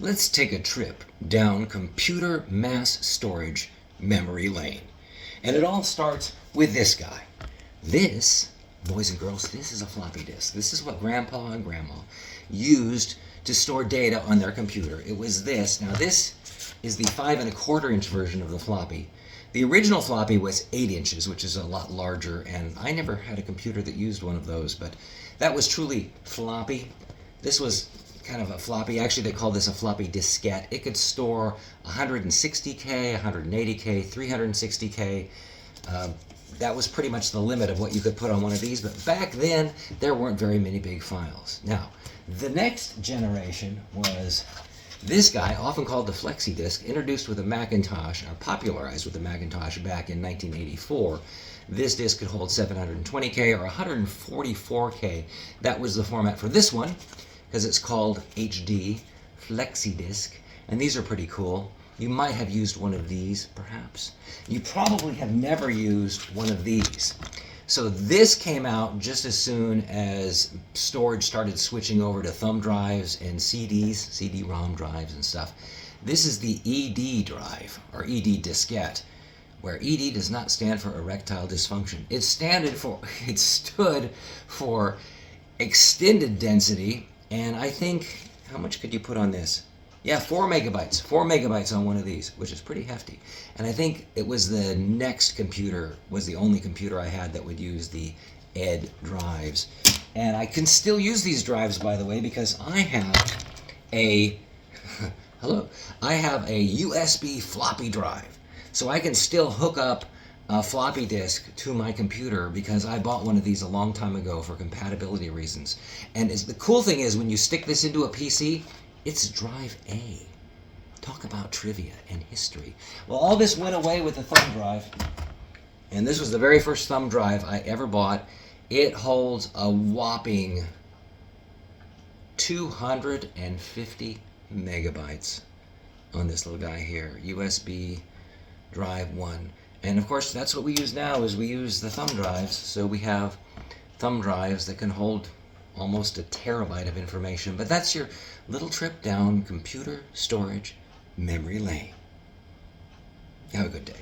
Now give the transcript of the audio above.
Let's take a trip down computer mass storage memory lane. And it all starts with this guy. This, boys and girls, this is a floppy disk. This is what Grandpa and Grandma used to store data on their computer. It was this. Now this is the 5¼ inch version of the floppy. The original floppy was 8 inches, which is a lot larger, and I never had a computer that used one of those, but that was truly floppy. This was kind of a floppy. Actually, they call this a floppy diskette. It could store 160K, 180K, 360K. That was pretty much the limit of what you could put on one of these, but back then, there weren't very many big files. Now, the next generation was this guy, often called the flexi disk, introduced with a Macintosh, or popularized with the Macintosh back in 1984. This disk could hold 720K or 144K. That was the format for this one, because it's called HD flexi disk, and these are pretty cool. You might have used one of these, perhaps. You probably have never used one of these. So this came out just as soon as storage started switching over to thumb drives and CDs, CD-ROM drives and stuff. This is the ED drive, or ED diskette, where ED does not stand for erectile dysfunction. It stood for extended density, and I think, how much could you put on this? Yeah, 4 megabytes. 4 megabytes on one of these, which is pretty hefty. And I think it was the next computer, was the only computer I had that would use the ED drives. And I can still use these drives, by the way, because I have a, I have a USB floppy drive. So I can still hook up a floppy disk to my computer because I bought one of these a long time ago for compatibility reasons. And the cool thing is when you stick this into a PC, it's drive A. Talk about trivia and history. Well, all this went away with the thumb drive, and this was the very first thumb drive I ever bought. It holds a whopping 250 megabytes on this little guy here, USB drive 1. And of course, that's what we use now, is we use the thumb drives. So we have thumb drives that can hold almost a terabyte of information. But that's your little trip down computer storage memory lane. Have a good day.